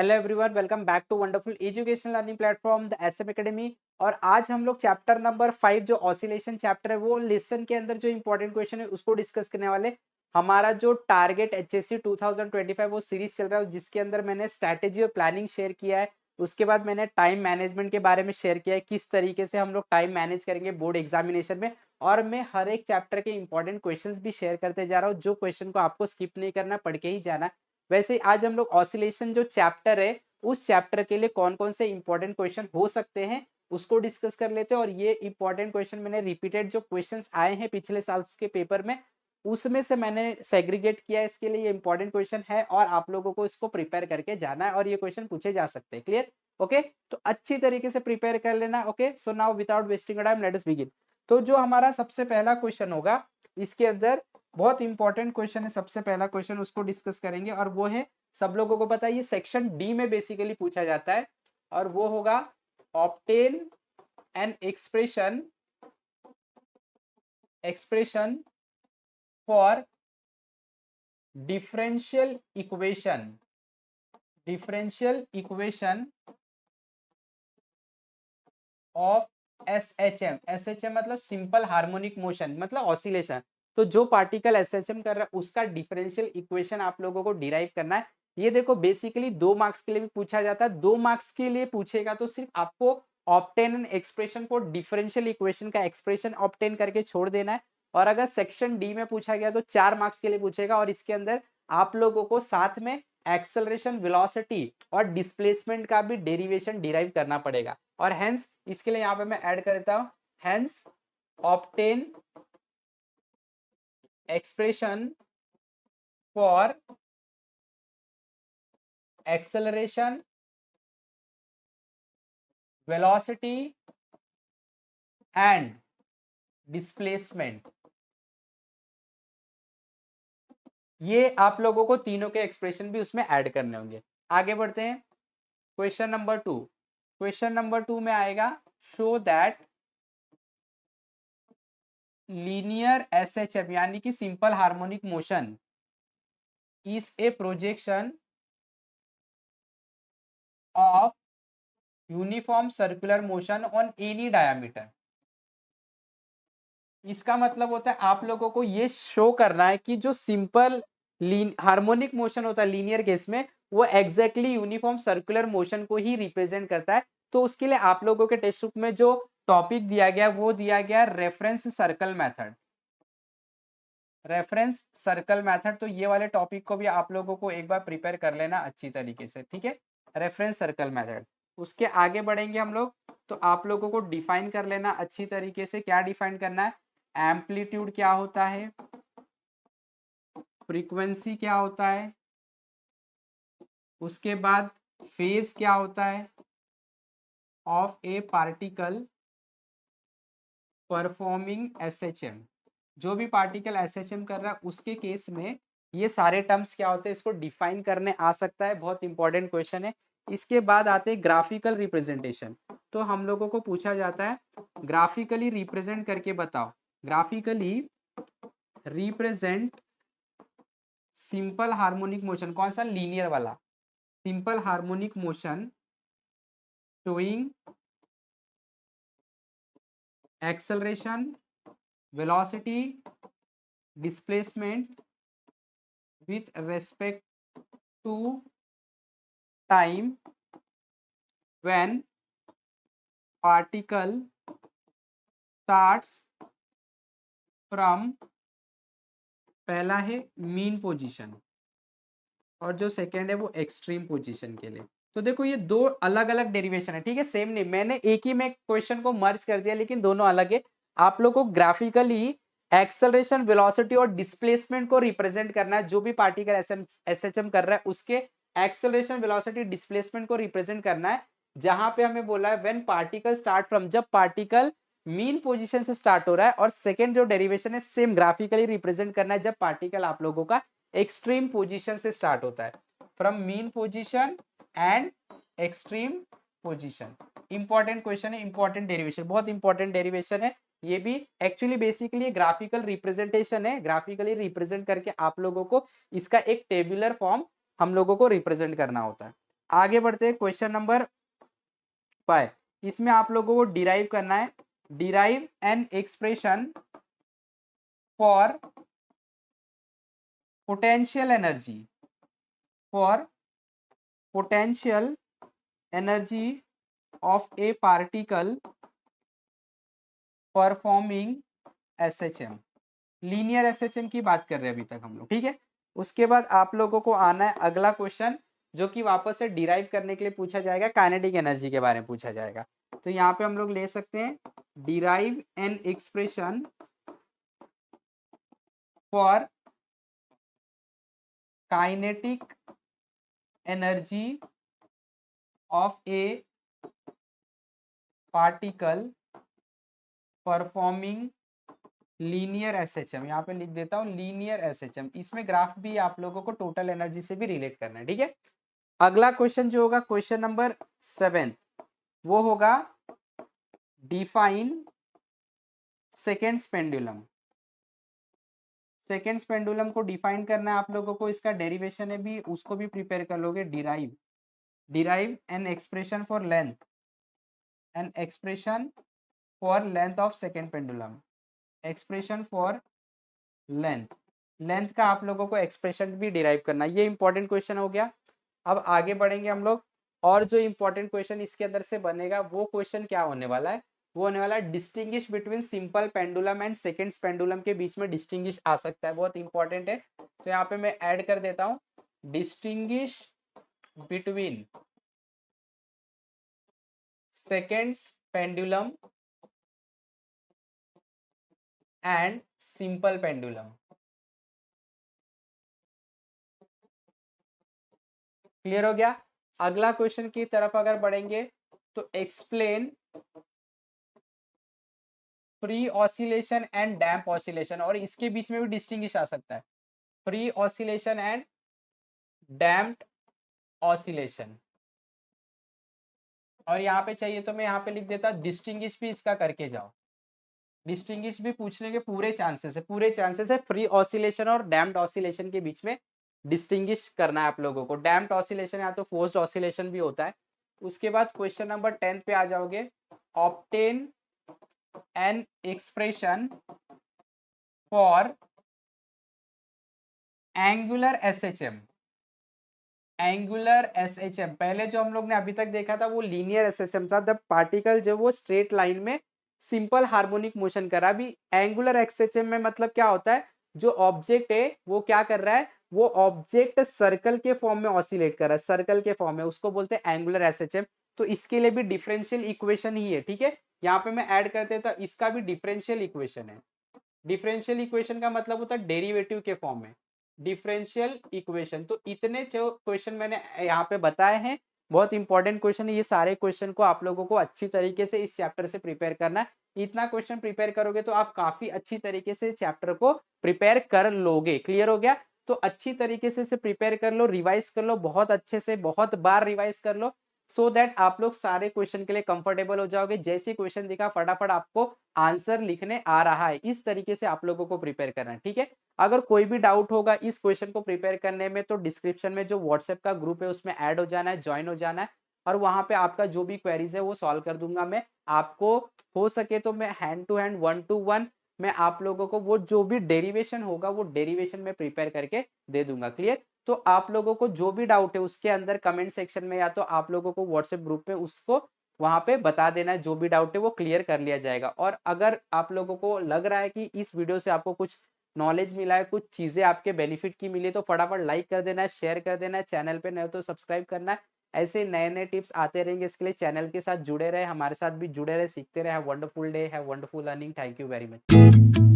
Hello everyone, welcome back to wonderful education learning platform the SM academy. और आज हम लोग चैप्टर नंबर 5 जो ऑसिलेशन चैप्टर है वो लेसन के अंदर जो इंपॉर्टेंट क्वेश्चन है उसको डिस्कस करने वाले। हमारा जो टारगेट एचएससी 2025 वो सीरीज चल रहा है जिसके अंदर मैंने स्ट्रैटेजी और प्लानिंग शेयर किया है। उसके बाद मैंने टाइम मैनेजमेंट के बारे में शेयर किया है, किस तरीके से हम लोग टाइम मैनेज करेंगे बोर्ड एग्जामिनेशन में। और मैं हर एक चैप्टर के इंपॉर्टेंट क्वेश्चंस भी शेयर करते जा रहा हूँ, जो क्वेश्चन को आपको स्किप नहीं करना, पढ़ के ही जाना। वैसे आज हम लोग ऑसिलेशन जो चैप्टर है उस चैप्टर के लिए कौन कौन से इंपॉर्टेंट क्वेश्चन हो सकते हैं उसको डिस्कस कर लेते हैं। और ये इंपॉर्टेंट क्वेश्चन मैंने रिपीटेड जो क्वेश्चंस आए हैं पिछले साल के पेपर में उसमें से मैंने सेग्रीगेट किया। इसके लिए ये इंपॉर्टेंट क्वेश्चन है और आप लोगों को इसको प्रिपेयर करके जाना है और ये क्वेश्चन पूछे जा सकते हैं। क्लियर? ओके, तो अच्छी तरीके से प्रिपेयर कर लेना। Okay, so now without wasting time let us begin. तो जो हमारा सबसे पहला क्वेश्चन होगा इसके अंदर बहुत इंपॉर्टेंट क्वेश्चन है। सबसे पहला क्वेश्चन उसको डिस्कस करेंगे और वो है, सब लोगों को पता है ये सेक्शन डी में बेसिकली पूछा जाता है और वो होगा obtain an expression for differential equation of SHM. SHM मतलब सिंपल हार्मोनिक मोशन, मतलब ऑसिलेशन। तो जो पार्टिकल एसएचएम कर रहा है उसका डिफरेंशियल इक्वेशन आप लोगों को डिराइव करना है। ये देखो बेसिकली 2 मार्क्स के लिए भी पूछा जाता है। 2 मार्क्स के लिए पूछेगा तो सिर्फ आपको ऑब्टेन एन एक्सप्रेशन को डिफरेंशियल इक्वेशन का एक्सप्रेशन ऑब्टेन करके छोड़ देना है। और अगर सेक्शन डी में पूछा गया तो 4 मार्क्स के लिए पूछेगा और इसके अंदर आप लोगों को साथ में एक्सेलरेशन, वेलोसिटी और डिस्प्लेसमेंट का भी डेरिवेशन डिराइव करना पड़ेगा। और हेंस इसके लिए यहां पे मैं ऐड कर देता हूं, hence obtain expression for acceleration, velocity and displacement. ये आप लोगों को तीनों के एक्सप्रेशन भी उसमें ऐड करने होंगे। आगे बढ़ते हैं क्वेश्चन नंबर 2। क्वेश्चन नंबर 2 में आएगा, शो दैट लीनियर एसएचएम यानी कि simple harmonic motion is a projection of uniform circular motion on any diameter. इसका मतलब होता है आप लोगों को ये शो करना है कि जो सिंपल हार्मोनिक मोशन होता है लीनियर केस में वो एग्जैक्टली यूनिफॉर्म सर्कुलर मोशन को ही रिप्रेजेंट करता है। तो उसके लिए आप लोगों के टेक्स्ट बुक में जो टॉपिक दिया गया वो दिया गया reference circle method. Reference circle method, तो ये वाले टॉपिक को भी आप लोगों को एक बार प्रिपेयर कर लेना अच्छी तरीके से, ठीक है। Reference circle method. उसके आगे बढ़ेंगे हम लोग, तो आप लोगों को डिफाइन कर लेना अच्छी तरीके से। क्या डिफाइन करना है? एम्पलीट्यूड क्या होता है, फ्रीक्वेंसी क्या होता है, उसके बाद फेज क्या होता है of A particle performing SHM. जो भी पार्टिकल एसएचएम कर रहा है उसके केस में ये सारे टर्म्स क्या होते हैं इसको डिफाइन करने आ सकता है। बहुत इंपॉर्टेंट क्वेश्चन है। इसके बाद आते हैं ग्राफिकल रिप्रेजेंटेशन। तो हम लोगों को पूछा जाता है ग्राफिकली रिप्रेजेंट करके बताओ। Graphically represent simple harmonic motion. कौन सा? लीनियर वाला। Simple harmonic motion showing acceleration, velocity, displacement with respect to time when particle starts from, पहला है मीन पोजीशन और जो सेकेंड है वो एक्सट्रीम पोजीशन के लिए। तो देखो ये दो अलग अलग डेरिवेशन है, ठीक है, सेम नहीं। मैंने एक ही में क्वेश्चन को मर्ज कर दिया लेकिन दोनों अलग है। आप लोग को ग्राफिकली एक्सेलरेशन, वेलोसिटी और डिस्प्लेसमेंट को रिप्रेजेंट करना है। जो भी पार्टिकल एसएचएम कर रहा है उसके एक्सेलरेशन, वेलोसिटी, डिस्प्लेसमेंट को रिप्रेजेंट करना है। जहां पे हमें बोला है व्हेन पार्टिकल स्टार्ट फ्रॉम, जब पार्टिकल मीन पोजीशन से स्टार्ट हो रहा है। और सेकेंड जो डेरिवेशन है सेम ग्राफिकली रिप्रेजेंट करना है जब पार्टिकल आप लोगों का एक्सट्रीम पोजीशन से स्टार्ट होता है, from mean position and extreme position. Important question है, इंपॉर्टेंट डेरिवेशन, बहुत इंपॉर्टेंट डेरिवेशन है। ये भी एक्चुअली बेसिकली ग्राफिकल रिप्रेजेंटेशन है। ग्राफिकली रिप्रेजेंट करके आप लोगों को इसका एक टेबुलर फॉर्म हम लोगों को रिप्रेजेंट करना होता है। आगे बढ़ते हैं क्वेश्चन नंबर 5। इसमें आप लोगों को डिराइव करना है, derive an expression for potential energy, for potential energy of A particle performing SHM. Linear SHM की बात कर रहे हैं अभी तक हम लोग, ठीक है। उसके बाद आप लोगों को आना है अगला क्वेश्चन, जो कि वापस से डिराइव करने के लिए पूछा जाएगा, काइनेटिक एनर्जी के बारे में पूछा जाएगा। तो यहाँ पे हम लोग ले सकते हैं derive an expression for kinetic energy of A particle performing linear SHM. यहाँ पे लिख देता हूँ लीनियर एसएचएम। इसमें ग्राफ भी आप लोगों को टोटल एनर्जी से भी रिलेट करना है, ठीक है। अगला क्वेश्चन जो होगा क्वेश्चन नंबर 7, वो होगा define seconds pendulum. Seconds pendulum को डिफाइन करना है आप लोगों को, इसका डेरिवेशन है भी, उसको भी प्रिपेयर कर लोगे। Derive an expression for length, an expression for length of second pendulum, expression for length, length का आप लोगों को एक्सप्रेशन भी डिराइव करना है। ये इंपॉर्टेंट क्वेश्चन हो गया। अब आगे बढ़ेंगे हम लोग, और जो इंपॉर्टेंट क्वेश्चन इसके अंदर से बनेगा वो क्वेश्चन क्या होने वाला है, वो होने वाला है distinguish between simple pendulum and seconds pendulum के बीच में डिस्टिंग्विश आ सकता है, बहुत इंपॉर्टेंट है। तो यहाँ पे मैं ऐड कर देता हूँ distinguish between seconds pendulum and simple pendulum. Clear हो गया। अगला क्वेश्चन की तरफ अगर बढ़ेंगे तो explain free oscillation and damp oscillation, और इसके बीच में भी डिस्टिंग्विश आ सकता है, free oscillation and damped oscillation. और यहाँ पे चाहिए तो मैं यहाँ पे लिख देता डिस्टिंग्विश भी इसका करके जाओ। डिस्टिंग्विश भी पूछने के पूरे चांसेस है फ्री ऑसिलेशन और डैम्प्ड ऑसिलेशन के बीच में डिस्टिंग्विश करना है आप लोगों को। डैम्प्ड ऑसिलेशन या तो फोर्स्ड ऑसिलेशन भी होता है। उसके बाद क्वेश्चन नंबर 10 पे आ जाओगे, obtain an expression for angular SHM. Angular SHM पहले जो हम लोग ने अभी तक देखा था वो लीनियर एसएचएम था, जब पार्टिकल जो वो स्ट्रेट लाइन में सिंपल हार्मोनिक मोशन करा। अभी एंगुलर एसएचएम में मतलब क्या होता है, जो ऑब्जेक्ट है वो क्या कर रहा है, वो ऑब्जेक्ट सर्कल के फॉर्म में ऑसिलेट कर रहा है, सर्कल के फॉर्म में, उसको बोलते हैं एंगुलर एसएचएम। तो इसके लिए भी डिफरेंशियल इक्वेशन ही है, ठीक है। यहाँ पे मैं ऐड करते तो इसका भी डिफरेंशियल इक्वेशन है। डिफरेंशियल इक्वेशन का मतलब होता है डेरिवेटिव के फॉर्म में, डिफरेंशियल इक्वेशन। तो इतने जो क्वेश्चन मैंने यहाँ पे बताए हैं बहुत इंपॉर्टेंट क्वेश्चन है। ये सारे क्वेश्चन को आप लोगों को अच्छी तरीके से इस चैप्टर से प्रिपेयर करना है। इतना क्वेश्चन प्रिपेयर करोगे तो आप काफी अच्छी तरीके से चैप्टर को प्रिपेयर कर लोगे। क्लियर हो गया। तो अच्छी तरीके से इसे प्रिपेयर कर लो, रिवाइज कर लो, बहुत अच्छे से बहुत बार रिवाइज कर लो, सो दैट आप लोग सारे क्वेश्चन के लिए कंफर्टेबल हो जाओगे। जैसे क्वेश्चन दिखा फटाफट आपको आंसर लिखने आ रहा है, इस तरीके से आप लोगों को प्रिपेयर करना है, ठीक है। अगर कोई भी डाउट होगा इस क्वेश्चन को प्रिपेयर करने में तो डिस्क्रिप्शन में जो व्हाट्सएप का ग्रुप है उसमें ऐड हो जाना है, ज्वाइन हो जाना है, और वहां पे आपका जो भी क्वेरीज है वो सॉल्व कर दूंगा मैं आपको। हो सके तो मैं हैंड टू हैंड 1-to-1 मैं आप लोगों को वो जो भी डेरिवेशन होगा वो डेरिवेशन में प्रिपेयर करके दे दूंगा। क्लियर। तो आप लोगों को जो भी डाउट है उसके अंदर कमेंट सेक्शन में या तो आप लोगों को व्हाट्सएप ग्रुप में उसको वहां पे बता देना है, जो भी डाउट है वो क्लियर कर लिया जाएगा। और अगर आप लोगों को लग रहा है कि इस वीडियो से आपको कुछ नॉलेज मिला है, कुछ चीजें आपके बेनिफिट की मिली, तो फटाफट लाइक कर देना है, शेयर कर देना है, चैनल पे नए हो तो सब्सक्राइब करना है। ऐसे नए नए टिप्स आते रहेंगे, इसके लिए चैनल के साथ जुड़े रहे, हमारे साथ भी जुड़े रहे, सीखते रहे। Have wonderful day, have wonderful earning. Thank you very much.